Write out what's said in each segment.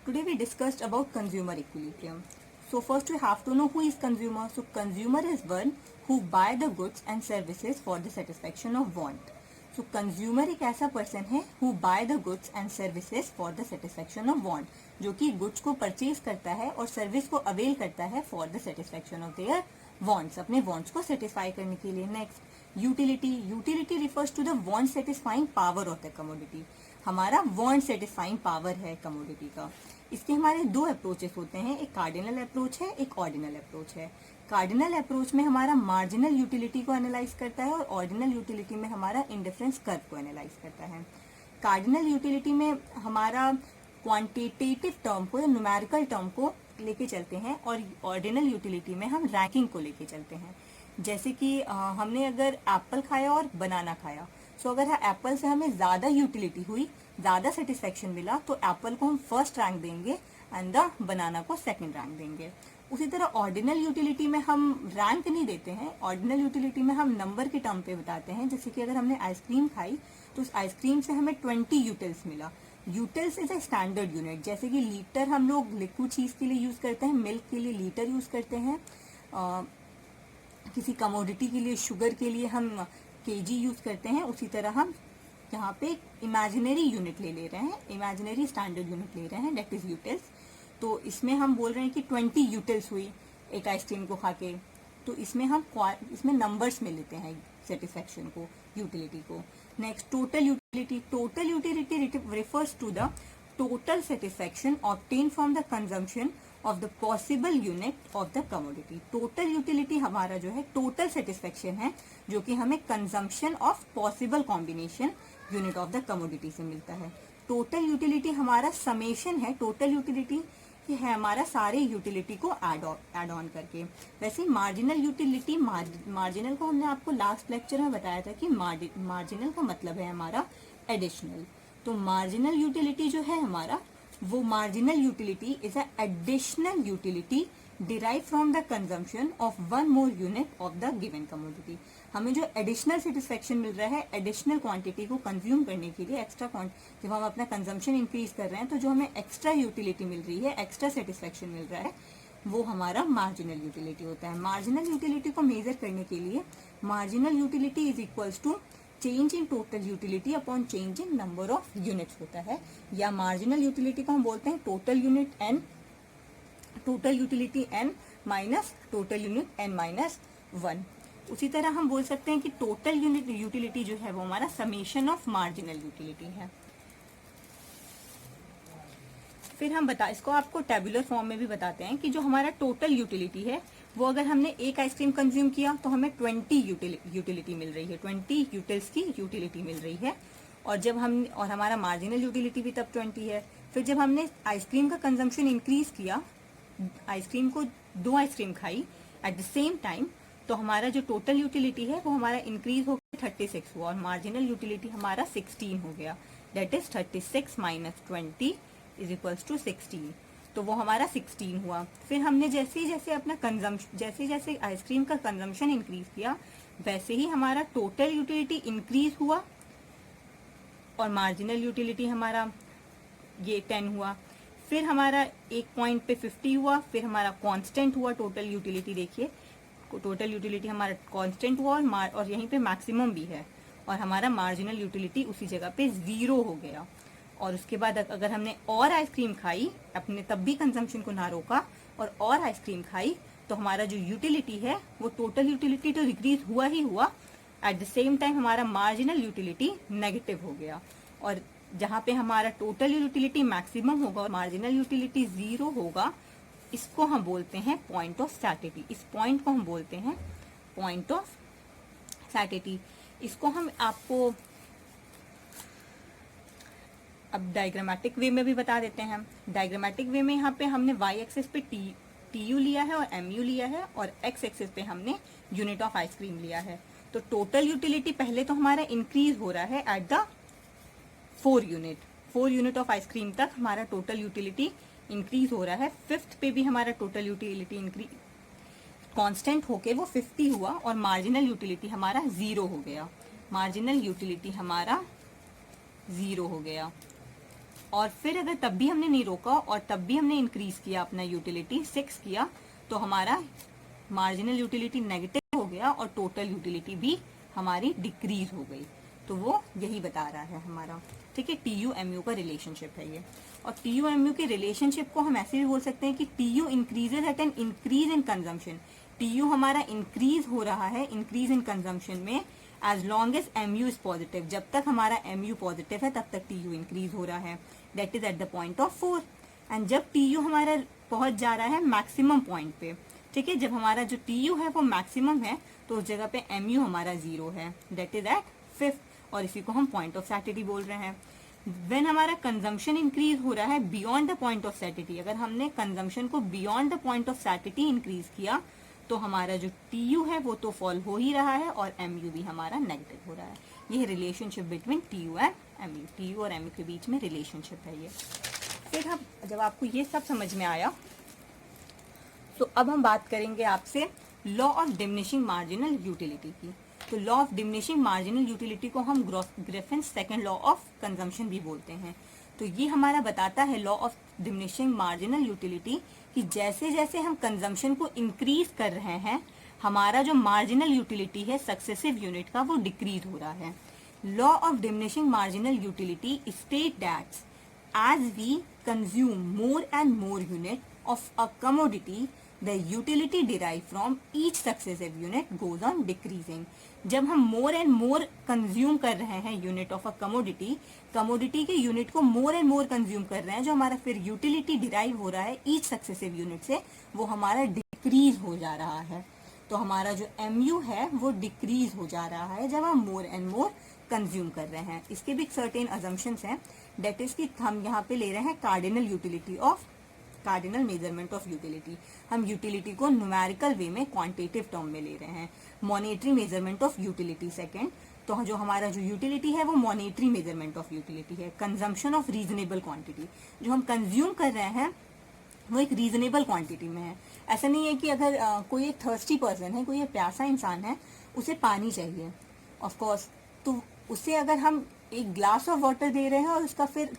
Today we discussed about consumer equilibrium. So first we have to know who is consumer. So consumer is one who buy the goods and services for the satisfaction of want. So consumer एक ऐसा person है who buy the goods and services for the satisfaction of want, जो कि goods को purchase करता है और service को avail करता है for the satisfaction of their wants, अपने wants को satisfy करने के लिए. Next utility. Utility refers to the want satisfying power of the commodity. हमारा want satisfying power है कमोडिटी का. इसके हमारे दो अप्रोचेस होते हैं, एक कार्डिनल अप्रोच है, एक ऑर्डिनल अप्रोच है. कार्डिनल अप्रोच में हमारा मार्जिनल यूटिलिटी को एनालाइज करता है और ऑर्डिनल यूटिलिटी में हमारा इंडिफरेंस कर्व को एनालाइज करता है. कार्डिनल यूटिलिटी में हमारा क्वांटिटेटिव टर्म को या न्यूमेरिकल टर्म को लेके चलते हैं और ऑर्डिनल यूटिलिटी में हम रैंकिंग को लेके चलते हैं. जैसे कि हमने अगर एप्पल खाया और बनाना खाया, सो अगर एप्पल से हमें ज्यादा यूटिलिटी हुई, ज्यादा सेटिस्फेक्शन मिला, तो एप्पल को हम फर्स्ट रैंक देंगे एंड द बनाना को सेकंड रैंक देंगे. उसी तरह ऑर्डिनल यूटिलिटी में हम रैंक नहीं देते हैं. ऑर्डिनल यूटिलिटी में हम नंबर के टर्म पे बताते हैं. जैसे कि अगर हमने आइसक्रीम खाई तो उस आइसक्रीम से हमें 20 यूटिल्स मिला. Utils is a standard unit. जैसे कि लीटर हम लोग लिक्विड चीज के लिए यूज करते हैं, मिल्क के लिए लीटर यूज करते हैं, किसी कमोडिटी के लिए, शुगर के लिए हम केजी यूज करते हैं. उसी तरह हम यहाँ पे इमेजिनरी यूनिट ले रहे हैं, इमेजिनरी स्टैंडर्ड यूनिट ले रहे हैं, दैट इज यूटिल्स. तो इसमें हम बोल रहे हैं कि 20 यूटिल्स हुई एक आइसक्रीम को खा के. तो इसमें हम इसमें नंबर्स में लेते हैं सेटिस्फेक्शन को, यूटिलिटी को. Next total utility. Total utility refers to the total satisfaction obtain from the consumption of the possible unit of the commodity. Total utility हमारा जो है टोटल सेटिस्फेक्शन है, जो कि हमें consumption of possible combination unit of the commodity से मिलता है. टोटल यूटिलिटी हमारा समेशन है. टोटल यूटिलिटी है हमारा सारे यूटिलिटी को एड ऑन करके. वैसे मार्जिनल यूटिलिटी, मार्जिनल को हमने आपको लास्ट लेक्चर में बताया था कि मार्जिनल का मतलब है हमारा एडिशनल. तो मार्जिनल यूटिलिटी जो है हमारा, वो marginal utility is a additional utility derive from the consumption of one more unit of the given commodity. हमें जो एडिशनल सेटिस्फेक्शन मिल रहा है एडिशनल क्वांटिटी को कंज्यूम करने के लिए, एक्स्ट्रा जब हम अपना कंजम्पशन इंक्रीज कर रहे हैं, तो जो हमें एक्स्ट्रा यूटिलिटी मिल रही है, एक्स्ट्रा सेटिस्फेक्शन मिल रहा है, वो हमारा मार्जिनल यूटिलिटी होता है. मार्जिनल यूटिलिटी को मेजर करने के लिए marginal utility is equals to change in total utility upon change in number of units होता है. या मार्जिनल यूटिलिटी को हम बोलते हैं total unit N, total utility N minus total unit N minus 1. उसी तरह हम बोल सकते हैं कि टोटल यूनिट यूटिलिटी जो है वो हमारा समेशन ऑफ मार्जिनल यूटिलिटी है. फिर हम इसको आपको टेबुलर फॉर्म में भी बताते हैं कि जो हमारा टोटल यूटिलिटी है, वो अगर हमने एक आइसक्रीम कंज्यूम किया तो हमें 20 यूटिलिटी मिल रही है, 20 यूटिल्स की यूटिलिटी मिल रही है. और जब हम और हमारा मार्जिनल यूटिलिटी भी तब 20 है. फिर जब हमने आइसक्रीम का कंजम्पशन इंक्रीज किया, आइसक्रीम को 2 आइसक्रीम खाई एट द सेम टाइम, तो हमारा जो टोटल यूटिलिटी है वो हमारा इंक्रीज होकर 36 हुआ और मार्जिनल यूटिलिटी हमारा 16 हो गया. That is 36 minus 20 is equals to 16. तो वो हमारा 16 हुआ. फिर हमने जैसे जैसे अपना कंजम्पशन, जैसे जैसे आइसक्रीम का कंजम्पशन इंक्रीज किया, वैसे ही हमारा टोटल यूटिलिटी इंक्रीज हुआ और मार्जिनल यूटिलिटी हमारा ये 10 हुआ. फिर हमारा एक पॉइंट पे 50 हुआ. फिर हमारा कांस्टेंट हुआ टोटल यूटिलिटी. देखिए टोटल यूटिलिटी हमारा कांस्टेंट हुआ और यहीं पे मैक्सिमम भी है, और हमारा मार्जिनल यूटिलिटी उसी जगह पे 0 हो गया. और उसके बाद अगर हमने और आइसक्रीम खाई, अपने तब भी कंजम्पशन को ना रोका और आइसक्रीम खाई, तो हमारा जो यूटिलिटी है वो टोटल यूटिलिटी तो डिक्रीज हुआ ही हुआ, एट द सेम टाइम हमारा मार्जिनल यूटिलिटी नेगेटिव हो गया. और जहाँ पे हमारा टोटल यूटिलिटी मैक्सिमम होगा और मार्जिनल यूटिलिटी 0 होगा, इसको हम बोलते हैं पॉइंट ऑफ सैटिटी. इस पॉइंट को हम बोलते हैं पॉइंट ऑफ सैटिटी. इसको हम आपको अब डायग्रामेटिक वे में भी बता देते हैं. डायग्रामेटिक वे में यहाँ पे हमने वाई एक्सिस पे टीयू लिया है और एमयू लिया है, और एक्स एक्सिस पे हमने यूनिट ऑफ आइसक्रीम लिया है. तो टोटल यूटिलिटी पहले तो हमारा इंक्रीज हो रहा है at the 4 unit of ice cream तक हमारा टोटल यूटिलिटी इंक्रीज हो रहा है. 5th पे भी हमारा टोटल यूटिलिटी इंक्रीज कांस्टेंट होके वो 50 हुआ और मार्जिनल यूटिलिटी हमारा 0 हो गया. मार्जिनल यूटिलिटी हमारा 0 हो गया. और फिर अगर तब भी हमने नहीं रोका और तब भी हमने इंक्रीज किया अपना यूटिलिटी 6 किया, तो हमारा मार्जिनल यूटिलिटी नेगेटिव हो गया और टोटल यूटिलिटी भी हमारी डिक्रीज हो गई। तो वो यही बता रहा है हमारा, ठीक है। टीयू एमयू का रिलेशनशिप है ये। और टीयू एमयू के रिलेशनशिप को हम ऐसे भी बोल सकते हैं कि TU increases at an increase in consumption. TU हमारा इंक्रीज हो रहा है इंक्रीज इन कंजम्पशन में as long as MU is positive. जब तक हमारा एमयू पॉजिटिव है तब तक टीयू इंक्रीज हो रहा है, that is at the point of 4। And जब टीयू हमारा पहुंच जा रहा है मैक्सिमम पॉइंट पे, ठीक है, जब हमारा जो टीयू है वो मैक्सिमम है तो उस जगह पे एमयू हमारा 0 है, दैट इज एट 5, और इसी को हम पॉइंट ऑफ सैटिटी बोल रहे हैं। व्हेन हमारा कंजम्पशन इंक्रीज हो रहा है beyond the point of satiety, अगर हमने कंजम्पशन को beyond the point of satiety increase किया तो हमारा जो टीयू है वो तो फॉल हो ही रहा है और एमयू भी हमारा नेगेटिव हो रहा है। ये relationship between TU and MU, TU और एमयू के बीच में रिलेशनशिप है ये। फिर हम जब आपको ये सब समझ में आया तो अब हम बात करेंगे आपसे law of diminishing marginal utility की। तो law of diminishing marginal utility को हम Griffin's second law of consumption भी बोलते हैं। तो ये हमारा बताता है law of diminishing marginal utility कि जैसे जैसे हम कंजम्पशन को इंक्रीज कर रहे हैं हमारा जो मार्जिनल यूटिलिटी है सक्सेसिव यूनिट का वो डिक्रीज हो रहा है। Law of diminishing marginal utility state that as we consume more and more unit of a commodity the utility derived from each successive unit goes on decreasing। जब हम मोर and more consume कर रहे हैं unit of a commodity, commodity के unit को मोर and more consume कर रहे हैं, जो हमारा फिर यूटिलिटी डिराइव हो रहा है ईच सक्सेसिव यूनिट से, वो हमारा डिक्रीज हो जा रहा है। तो हमारा जो एमयू है वो डिक्रीज हो जा रहा है जब हम मोर एंड मोर कंज्यूम कर रहे हैं। इसके भी सर्टेन अजम्पशंस हैं, डेट इज कि हम यहाँ पे ले रहे हैं cardinal utility of cardinal measurement of utility. हम यूटिलिटी को न्यूमेरिकल वे में क्वांटिटेटिव टर्म में ले रहे हैं। Monetary measurement of utility second, तो जो हमारा जो यूटिलिटी है वो मॉनेटरी मेजरमेंट ऑफ यूटिलिटी है। कंजम्पशन ऑफ रीजनेबल क्वांटिटी, जो हम कंज्यूम कर रहे हैं वो एक रीजनेबल क्वांटिटी में है। ऐसा नहीं है कि अगर कोई एक थर्स्टी पर्सन है, कोई एक प्यासा इंसान है, उसे पानी चाहिए ऑफकोर्स, तो उसे अगर हम एक ग्लास ऑफ वाटर दे रहे हैं और उसका फिर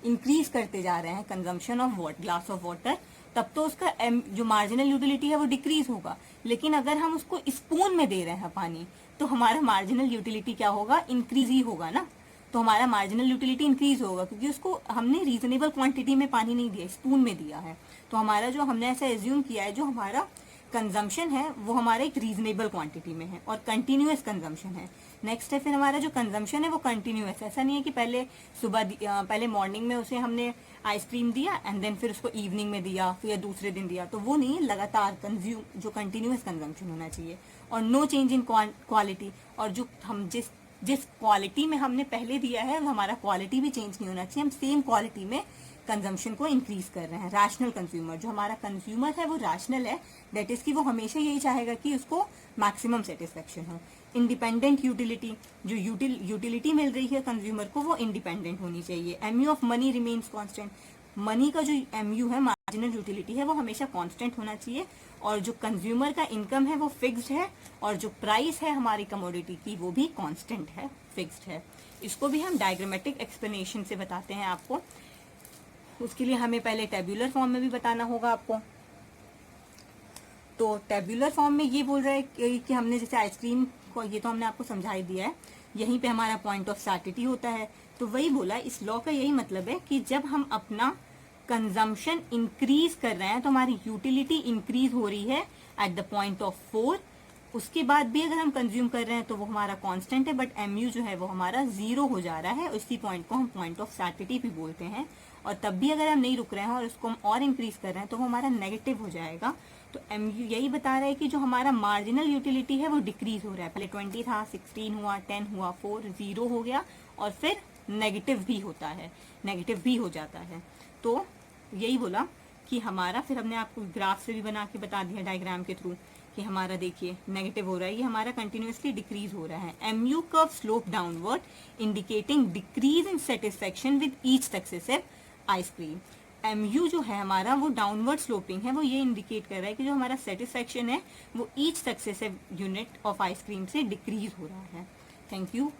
इंक्रीज करते जा रहे हैं consumption of glass of water, तब तो उसका जो मार्जिनल यूटिलिटी है वो डिक्रीज होगा। लेकिन अगर हम उसको स्पून में दे रहे हैं पानी तो हमारा मार्जिनल यूटिलिटी क्या होगा, इंक्रीज ही होगा ना। तो हमारा मार्जिनल यूटिलिटी इंक्रीज होगा क्योंकि उसको हमने रीजनेबल क्वांटिटी में पानी नहीं दिया, स्पून में दिया है। तो हमारा जो हमने ऐसा एज्यूम किया है जो हमारा कंजम्पशन है वो हमारे एक रीजनेबल क्वांटिटी में है और कंटिन्यूअस कंजम्पशन है। नेक्स्ट है फिर हमारा जो कंजम्पशन है वो कंटिन्यूअस है। ऐसा नहीं है कि पहले मॉर्निंग में उसे हमने आइसक्रीम दिया एंड देन फिर उसको इवनिंग में दिया, फिर दूसरे दिन दिया, तो वो नहीं है। लगातार कंज्यूम जो कंटिन्यूअस कंजम्पशन होना चाहिए और नो चेंज इन क्वालिटी। और जो हम जिस क्वालिटी में हमने पहले दिया है हमारा क्वालिटी भी चेंज नहीं होना चाहिए। हम सेम क्वालिटी में कंजम्पशन को इंक्रीज कर रहे हैं। रैशनल कंज्यूमर, जो हमारा कंज्यूमर है वो रैशनल है, दैट इज कि वो हमेशा यही चाहेगा कि उसको मैक्सिमम सेटिस्फेक्शन हो। इंडिपेंडेंट यूटिलिटी, जो यूटिलिटी मिल रही है कंज्यूमर को वो इंडिपेंडेंट होनी चाहिए। MU of money remains constant, money का जो एमयू है मार्जिनल यूटिलिटी है वो हमेशा कांस्टेंट होना चाहिए। और जो कंज्यूमर का इनकम है वो फिक्स्ड है और जो प्राइस है हमारी कमोडिटी की वो भी कांस्टेंट है, फिक्स्ड है। इसको भी हम डायग्रामेटिक एक्सप्लेनेशन से बताते हैं आपको। उसके लिए हमें पहले टेब्यूलर फॉर्म में भी बताना होगा आपको। तो टेब्यूलर फॉर्म में ये बोल रहा है कि हमने जैसे आइसक्रीम को, ये तो हमने आपको समझा ही दिया है, यहीं पे हमारा पॉइंट ऑफ सैटिटी होता है। तो वही बोला, इस लॉ का यही मतलब है कि जब हम अपना कंजम्पशन इंक्रीज कर रहे हैं तो हमारी यूटिलिटी इंक्रीज हो रही है एट द पॉइंट ऑफ 4। उसके बाद भी अगर हम कंज्यूम कर रहे हैं तो वो हमारा कांस्टेंट है, बट एमयू जो है वो हमारा 0 हो जा रहा है। इसी पॉइंट को हम पॉइंट ऑफ सैटिटी भी बोलते हैं। और तब भी अगर हम नहीं रुक रहे हैं और उसको हम और इंक्रीज कर रहे हैं तो वो हमारा नेगेटिव हो जाएगा। तो एमयू यही बता रहा है कि जो हमारा मार्जिनल यूटिलिटी है वो डिक्रीज हो रहा है। पहले 20 था, 16 हुआ, 10 हुआ, 4, 0 हो गया और फिर नेगेटिव भी होता है, नेगेटिव भी हो जाता है। तो यही बोला कि हमारा, फिर हमने आपको ग्राफ से भी बना के बता दिया डायग्राम के थ्रू कि हमारा देखिए नेगेटिव हो रहा है, ये हमारा कंटिन्यूअसली डिक्रीज हो रहा है। MU curve slope downward indicating decrease in satisfaction with each successive ice cream. MU जो है हमारा वो डाउनवर्ड स्लोपिंग है, वो ये इंडिकेट कर रहा है कि जो हमारा सेटिस्फेक्शन है वो each successive unit of ice cream से डिक्रीज हो रहा है। Thank you.